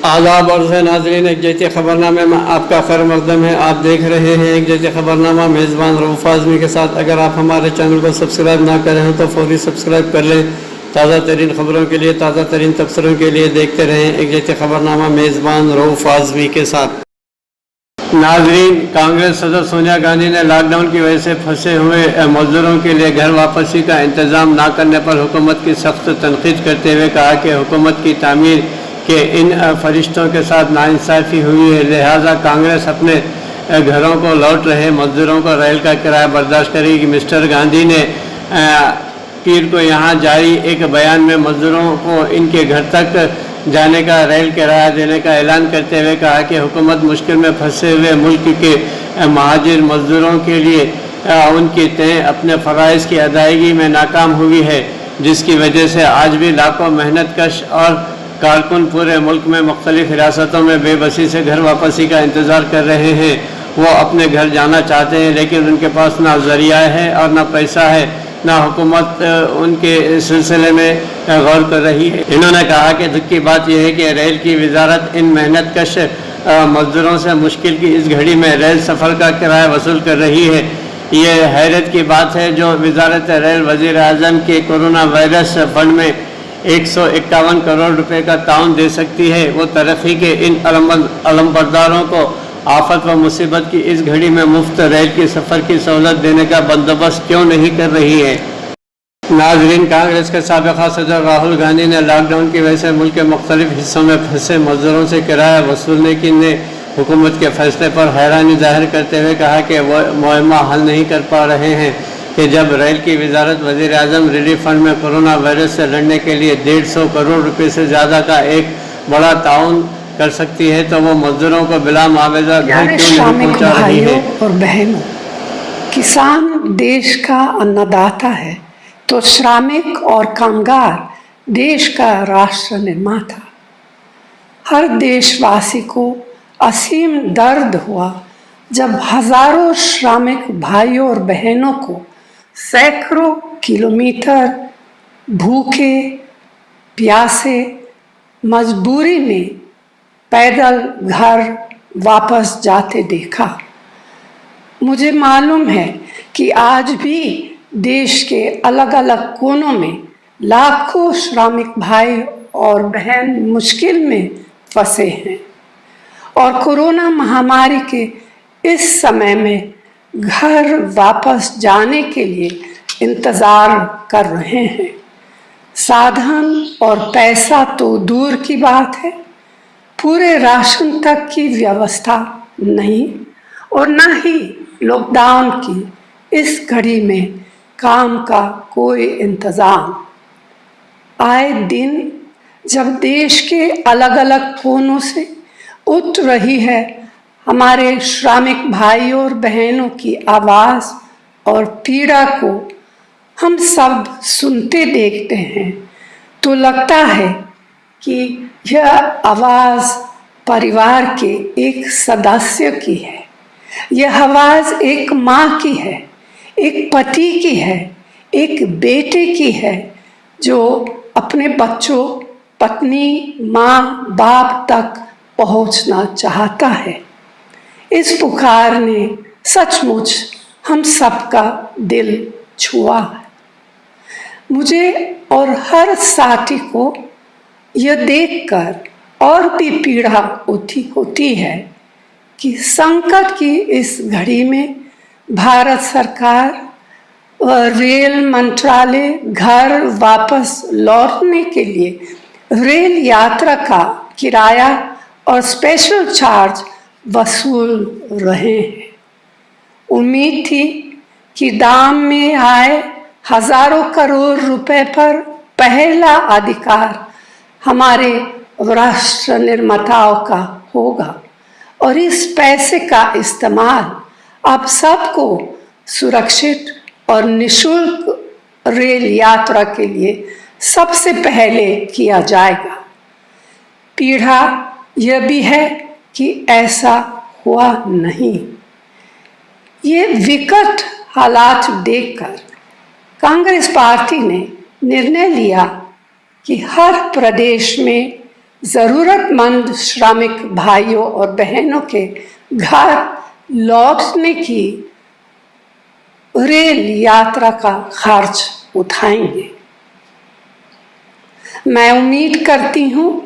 आदाब और नाज़रीन, एक जैसे ख़बरनामे में आपका खैर मक़दम है। आप देख रहे हैं एक जैसे ख़बरनामा मेज़बान रऊफ़ आज़मी के साथ। अगर आप हमारे चैनल को सब्सक्राइब ना करें हैं तो फ़ौरी सब्सक्राइब कर लें। ताज़ा तरीन ख़बरों के लिए, ताज़ा तरीन तबसरों के लिए देखते रहें एक जैसे ख़बरनामा मेज़बान रऊफ़ आज़मी के साथ। नाज़रीन, कांग्रेस सदर सोनिया गांधी ने लॉकडाउन की वजह से फंसे हुए मज़दूरों के लिए घर वापसी का इंतज़ाम ना करने पर हुकूमत की सख्त तनक़ीद करते हुए कहा कि हुकूमत की तामीर के इन फरिश्तों के साथ नाइंसाफ़ी हुई है, लिहाजा कांग्रेस अपने घरों को लौट रहे मज़दूरों को रेल का किराया बर्दाश्त करेगी। मिस्टर गांधी ने पीर को यहाँ जारी एक बयान में मज़दूरों को इनके घर तक जाने का रेल किराया देने का ऐलान करते हुए कहा कि हुकूमत मुश्किल में फंसे हुए मुल्क के महाजिर मज़दूरों के लिए उनके तय अपने फ़राइज़ की अदायगी में नाकाम हुई है, जिसकी वजह से आज भी लाखों मेहनत कश और कारकुन पूरे मुल्क में मुख्तलिफ रियासतों में बेबसी से घर वापसी का इंतज़ार कर रहे हैं। वो अपने घर जाना चाहते हैं, लेकिन उनके पास ना ज़रिया है और ना पैसा है, ना हुकूमत उनके सिलसिले में गौर कर रही है। इन्होंने कहा कि दुख की बात यह है कि रेल की वजारत इन मेहनत कश मज़दूरों से मुश्किल की इस घड़ी में रेल सफ़र का किराया वसूल कर रही है। ये हैरत की बात है जो वजारत रेल वज़ीर आज़म के कोरोना वायरस फंड में 151 करोड़ रुपए का ताउन दे सकती है, वो तरक्की के इन अलमबरदारों को आफत व मुसीबत की इस घड़ी में मुफ्त रेल की सफ़र की सहूलत देने का बंदोबस्त क्यों नहीं कर रही है। नाज़रीन, कांग्रेस के साबिक़ा सदर राहुल गांधी ने लॉकडाउन की वजह से मुल्क के मुख्तलिफ हिस्सों में फंसे मज़दूरों से किराया वसूलने की हुकूमत के फैसले पर हैरानी ज़ाहिर करते हुए कहा कि वो मुअम्मा हल नहीं कर पा रहे हैं कि जब रेल की वजारत वज़ीर आज़म रिलीफ फंड में कोरोना वायरस से लड़ने के लिए 150 करोड़ रुपये से ज़्यादा का एक बड़ा ताउन कर सकती है, तो वो मजदूरों को बिला मुआवजा घर क्यों नहीं पहुंचा रही है। और बहनों, किसान देश का अन्नदाता है तो श्रमिक और कामगार देश का राष्ट्र निर्माता। हर देशवासी को असीम दर्द हुआ जब हजारों श्रमिक भाइयों और बहनों को सैकड़ों किलोमीटर भूखे प्यासे मजबूरी में पैदल घर वापस जाते देखा। मुझे मालूम है कि आज भी देश के अलग अलग कोनों में लाखों श्रमिक भाई और बहन मुश्किल में फंसे हैं और कोरोना महामारी के इस समय में घर वापस जाने के लिए इंतज़ार कर रहे हैं। साधन और पैसा तो दूर की बात है, पूरे राशन तक की व्यवस्था नहीं और न ही लॉकडाउन की इस घड़ी में काम का कोई इंतज़ाम। आए दिन जब देश के अलग अलग कोनों से उठ रही है हमारे श्रमिक भाइयों और बहनों की आवाज़ और पीड़ा को हम सब सुनते देखते हैं, तो लगता है कि यह आवाज़ परिवार के एक सदस्य की है। यह आवाज़ एक माँ की है, एक पति की है, एक बेटे की है जो अपने बच्चों, पत्नी, माँ बाप तक पहुँचना चाहता है। इस पुकार ने सचमुच हम सबका दिल छुआ है। मुझे और हर साथी को यह देखकर और भी पीड़ा होती है कि संकट की इस घड़ी में भारत सरकार और रेल मंत्रालय घर वापस लौटने के लिए रेल यात्रा का किराया और स्पेशल चार्ज वसूल रहे हैं। उम्मीद थी कि दाम में आए हजारों करोड़ रुपए पर पहला अधिकार हमारे राष्ट्र निर्माताओं का होगा और इस पैसे का इस्तेमाल आप सबको सुरक्षित और निशुल्क रेल यात्रा के लिए सबसे पहले किया जाएगा। पीड़ा यह भी है कि ऐसा हुआ नहीं। ये विकट हालात देखकर कांग्रेस पार्टी ने निर्णय लिया कि हर प्रदेश में ज़रूरतमंद श्रमिक भाइयों और बहनों के घर लौटने की रेल यात्रा का खर्च उठाएंगे। मैं उम्मीद करती हूँ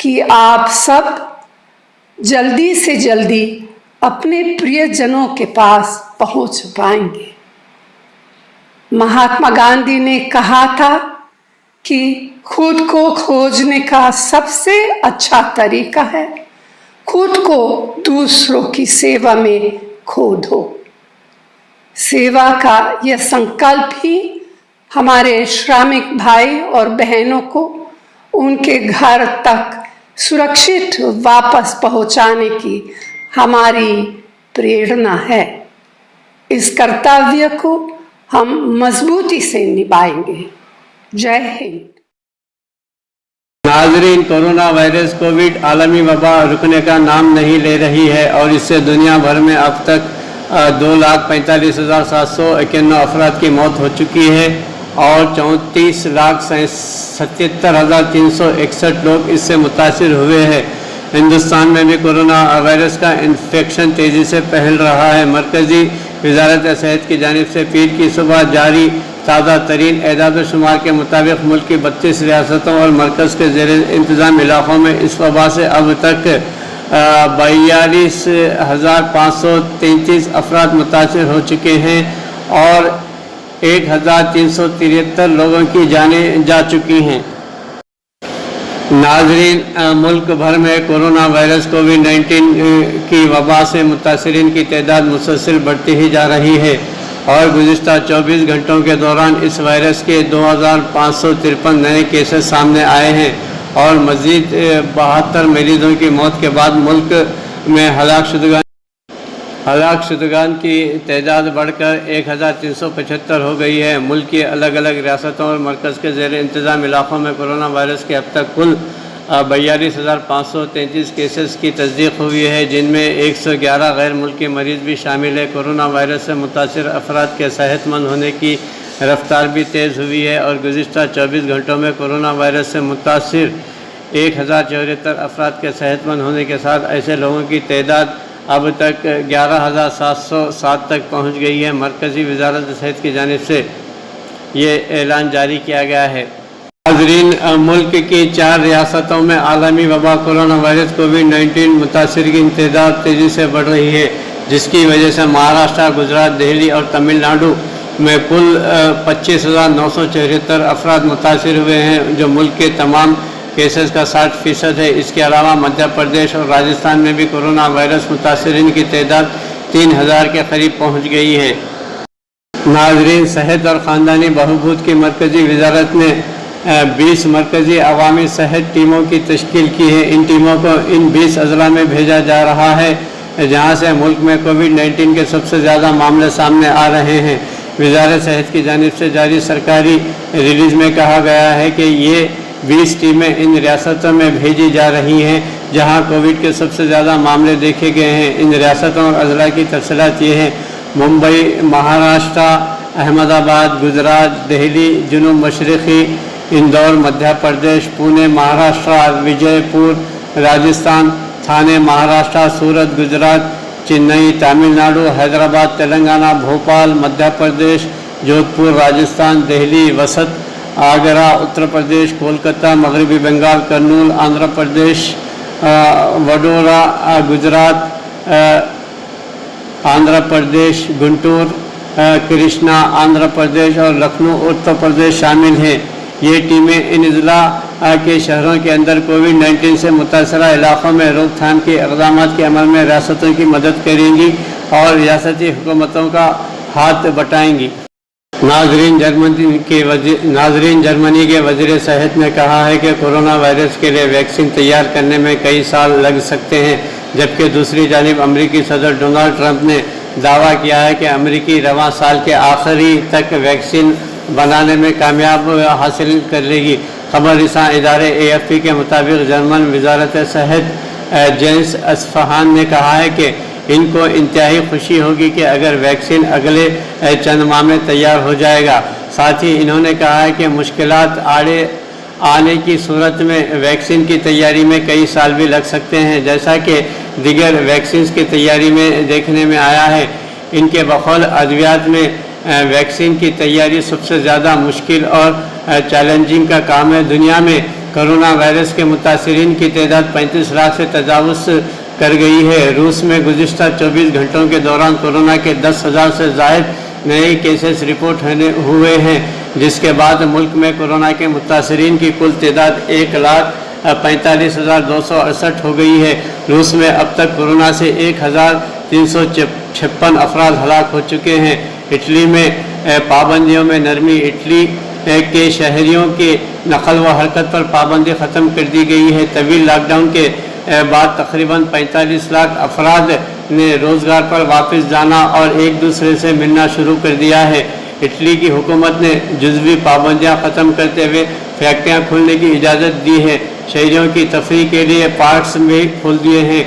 कि आप सब जल्दी से जल्दी अपने प्रियजनों के पास पहुँच पाएंगे। महात्मा गांधी ने कहा था कि खुद को खोजने का सबसे अच्छा तरीका है खुद को दूसरों की सेवा में खो दो। सेवा का यह संकल्प ही हमारे श्रमिक भाई और बहनों को उनके घर तक सुरक्षित वापस पहुंचाने की हमारी प्रेरणा है। इस कर्तव्य को हम मजबूती से निभाएंगे। जय हिंद। नाजरीन, कोरोना वायरस कोविड आलमी वबा रुकने का नाम नहीं ले रही है और इससे दुनिया भर में अब तक 2,45,791 अफराद की मौत हो चुकी है और 34,77,361 लोग इससे मुतासिर हुए हैं। हिंदुस्तान में भी कोरोना वायरस का इन्फेक्शन तेज़ी से फैल रहा है। मरकज़ी वजारत सेहत की जानिब से पीर की सुबह जारी ताज़ा तरीन एदाद शुमार के मुताबिक मुल्क की 32 रियासतों और मरकज़ के ज़ेर इंतज़ाम इलाक़ों में इस वबा से अब तक 42,533 अफराद मुतासिर हो चुके हैं और 1,373 लोगों की जानें जा चुकी हैं। नाजरीन, मुल्क भर में कोरोना वायरस कोविड-19 की वबा से मुतासरीन की तादाद मुसलसल बढ़ती ही जा रही है और गुज़िश्ता 24 घंटों के दौरान इस वायरस के 2,553 नए केसेस सामने आए हैं और मज़ीद 72 मरीजों की मौत के बाद मुल्क में हलाक शुदगान की तादाद बढ़कर 1,375 हो गई है। मुल्क की अलग अलग रियासतों और मरकज़ के ज़ेर इंतज़ाम इलाक़ों में कोरोना वायरस के अब तक कुल 42,533 केसेस की तस्दीक हुई है, जिनमें 111 गैर मुल्की मरीज़ भी शामिल है। कोरोना वायरस से मुतासिर अफराद के सेहतमंद होने की रफ्तार भी तेज़ हुई है और गुज़िश्ता 24 घंटों में कोरोना वायरस से मुतासिर 1,074 अफराद के सेहतमंद होने के साथ ऐसे लोगों की तादाद अब तक 11,707 तक पहुँच गई है। मरकज़ी वजारत सेहत की जानिब से ये ऐलान जारी किया गया है। नाज़रीन, मुल्क की 4 रियासतों में आलमी वबा कोरोना वायरस कोविड-19 मुतासरीन की तादाद तेज़ी से बढ़ रही है, जिसकी वजह से महाराष्ट्र, गुजरात, दिल्ली और तमिलनाडु में कुल 25,974 अफराद मुतासिर हुए हैं, जो मुल्क के तमाम केसेस का 60% है। इसके अलावा मध्य प्रदेश और राजस्थान में भी कोरोना वायरस मुतासरीन की तादाद 3,000 के करीब पहुँच गई है। नाज़रीन, सेहत और ख़ानदानी बहबूद की मरकज़ी वजारत ने 20 मरकज़ी अवामी सेहत टीमों की तश्कील की है। इन टीमों को इन 20 अज़ला में भेजा जा रहा है, जहाँ से मुल्क में कोविड-19 के सबसे ज़्यादा मामले सामने आ रहे हैं। वजारत सेहत की जानिब से जारी सरकारी रिलीज़ में कहा गया है कि ये 20 टीमें इन रियासतों में भेजी जा रही हैं जहां कोविड के सबसे ज़्यादा मामले देखे गए हैं। इन रियासतों और अज़ला की तफसीलात ये हैं: मुंबई, महाराष्ट्र, अहमदाबाद, गुजरात, दिल्ली, जुनूब मशरक़ी, इंदौर मध्य प्रदेश, पुणे महाराष्ट्र, विजयपुर राजस्थान, थाने महाराष्ट्र, सूरत गुजरात, चेन्नई तमिलनाडु, हैदराबाद तेलंगाना, भोपाल मध्य प्रदेश, जोधपुर राजस्थान, दिल्ली वसत, आगरा उत्तर प्रदेश, कोलकाता मगरबी बंगाल, कर्नूल आंध्र प्रदेश, वडोदरा गुजरात, आंध्र प्रदेश, गुंटूर कृष्णा आंध्र प्रदेश और लखनऊ उत्तर प्रदेश शामिल हैं। ये टीमें इन अज़ला के शहरों के अंदर कोविड-19 से मुतासरा इलाक़ों में रोकथाम के इक़दाम के अमल में रियासतों की मदद करेंगी और रियासती हुकूमतों का हाथ बटाएंगी। नाज़रीन, जर्मनी के वज़ीर सेहत ने कहा है कि कोरोना वायरस के लिए वैक्सीन तैयार करने में कई साल लग सकते हैं, जबकि दूसरी जानिब अमरीकी सदर डोनाल्ड ट्रंप ने दावा किया है कि अमरीकी रवां साल के आखिरी तक वैक्सीन बनाने में कामयाब हासिल कर लेगी। खबर रसां इदारे AFP के मुताबिक जर्मन वजारत सेहत जेंस अस्फहान ने कहा है कि इनको इंतहाई खुशी होगी कि अगर वैक्सीन अगले चंद माह में तैयार हो जाएगा। साथ ही इन्होंने कहा है कि मुश्किलात आड़े आने की सूरत में वैक्सीन की तैयारी में कई साल भी लग सकते हैं, जैसा कि दीगर वैक्सीन की तैयारी में देखने में आया है। इनके बकौल अद्वियात में वैक्सीन की तैयारी सबसे ज़्यादा मुश्किल और चैलेंजिंग का काम है। दुनिया में कोरोना वायरस के मुतासरीन की तादाद 35 लाख से तजावुज़ कर गई है। रूस में गुज़िश्ता 24 घंटों के दौरान कोरोना के 10,000 से ज़ायद नए केसेस रिपोर्ट हुए हैं, जिसके बाद मुल्क में कोरोना के मुतासरीन की कुल तादाद 1,45,268 हो गई है। रूस में अब तक कोरोना से 1,356 अफराद हलाक हो चुके हैं। इटली में पाबंदियों में नरमी। इटली के शहरियों की नकल व हरकत पर पाबंदी ख़त्म कर दी गई है। तवील लॉकडाउन के बाद तकरीबन 45 लाख अफराद ने रोज़गार पर वापस जाना और एक दूसरे से मिलना शुरू कर दिया है। इटली की हुकूमत ने जुज़वी पाबंदियाँ ख़त्म करते हुए फैक्ट्रियाँ खोलने की इजाज़त दी है। शहरियों की तफरीह के लिए पार्क्स भी खोल दिए हैं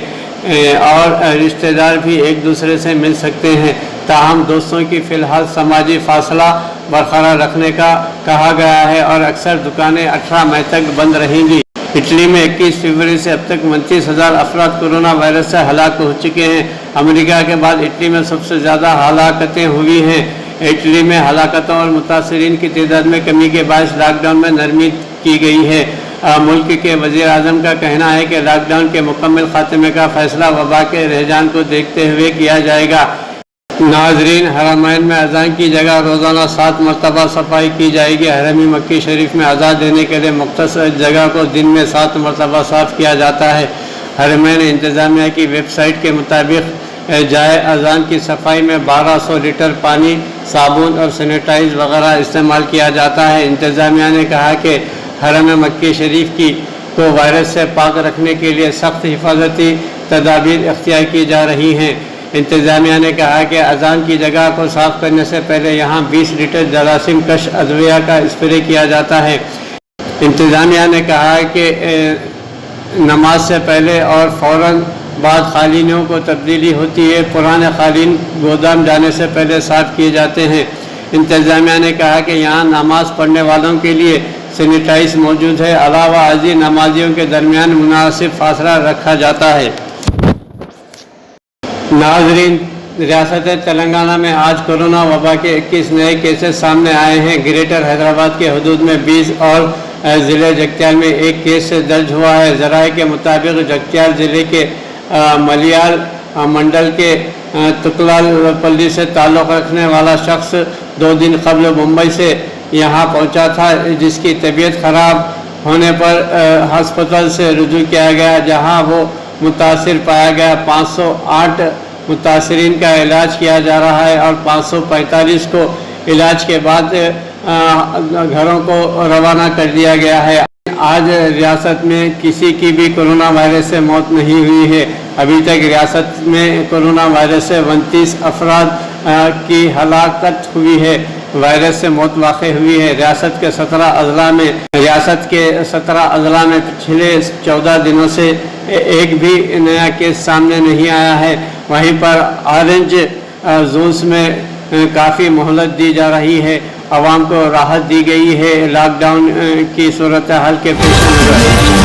और रिश्तेदार भी एक दूसरे से मिल सकते हैं। ताहम दोस्तों की फ़िलहाल समाजी फासला बरकरार रखने का कहा गया है और अक्सर दुकानें 18 मई तक बंद रहेंगी। इटली में 21 फरवरी से अब तक 29,000 अफराद कोरोना वायरस से हलाक हो चुके हैं। अमेरिका के बाद इटली में सबसे ज़्यादा हलाकतें हुई हैं। इटली में हलाकतों और मुतासरीन की तादाद में कमी के बायस लॉकडाउन में नरमी की गई है। मुल्क के वज़ीर आज़म का कहना है कि लॉकडाउन के मुकम्मल खात्मे का फ़ैसला वबा के रुझान को देखते हुए किया जाएगा। नाजरीन, हरमैन में अज़ान की जगह रोज़ाना 7 मरतबा सफाई की जाएगी। हरमी मक्की शरीफ में अज़ान देने के लिए मुख्तसर जगह को दिन में 7 मरतबा साफ़ किया जाता है। हरमैन इंतज़ामिया की वेबसाइट के मुताबिक जाए अज़ान की सफाई में 1200 लीटर पानी, साबुन और सैनिटाइज वगैरह इस्तेमाल किया जाता है। इंतज़ामिया ने कहा कि हरम मक्की शरीफ को वायरस से पाक रखने के लिए सख्त हिफाजती तदाबीर इख्तियार की जा रही हैं। इंतज़ामिया ने कहा कि अज़ान की जगह को साफ़ करने से पहले यहाँ 20 लीटर जरासीम कश अद्विया का स्प्रे किया जाता है। इंतज़ामिया ने कहा कि नमाज से पहले और फ़ौरन बाद क़ालीनों को तब्दीली होती है। पुराने क़ालीन गोदाम जाने से पहले साफ़ किए जाते हैं। इंतज़ामिया ने कहा कि यहाँ नमाज पढ़ने वालों के लिए सैनिटाइज मौजूद है। अलावा आज़ी नमाजियों के दरमियान मुनासिब फासला रखा जाता है। नाजरीन, रियासत तेलंगाना में आज कोरोना वबा के 21 नए केसेस सामने आए हैं। ग्रेटर हैदराबाद के हदूद में 20 और ज़िले जगत्याल में 1 केस दर्ज हुआ है। ज़राए के मुताबिक जगत्याल ज़िले के मलियाल मंडल के तुकलालपल्ली से ताल्लुक़ रखने वाला शख्स 2 दिन कबल मुंबई से यहाँ पहुँचा था, जिसकी तबीयत ख़राब होने पर हस्पताल से रुजू किया गया, जहाँ वो मुतासिर पाया गया। 508 मुतासरीन का इलाज किया जा रहा है और 545 को इलाज के बाद घरों को रवाना कर दिया गया है। आज रियासत में किसी की भी कोरोना वायरस से मौत नहीं हुई है। अभी तक रियासत में कोरोना वायरस से 29 अफराद की हलाकत हुई है, वायरस से मौत वाक़ हुई है। रियासत के 17 अज़ला में पिछले 14 दिनों से एक भी नया केस सामने नहीं आया है। वहीं पर ऑरेंज जोन्स में काफ़ी मोहलत दी जा रही है। आवाम को राहत दी गई है लॉकडाउन की सूरत हाल के पेश नज़र।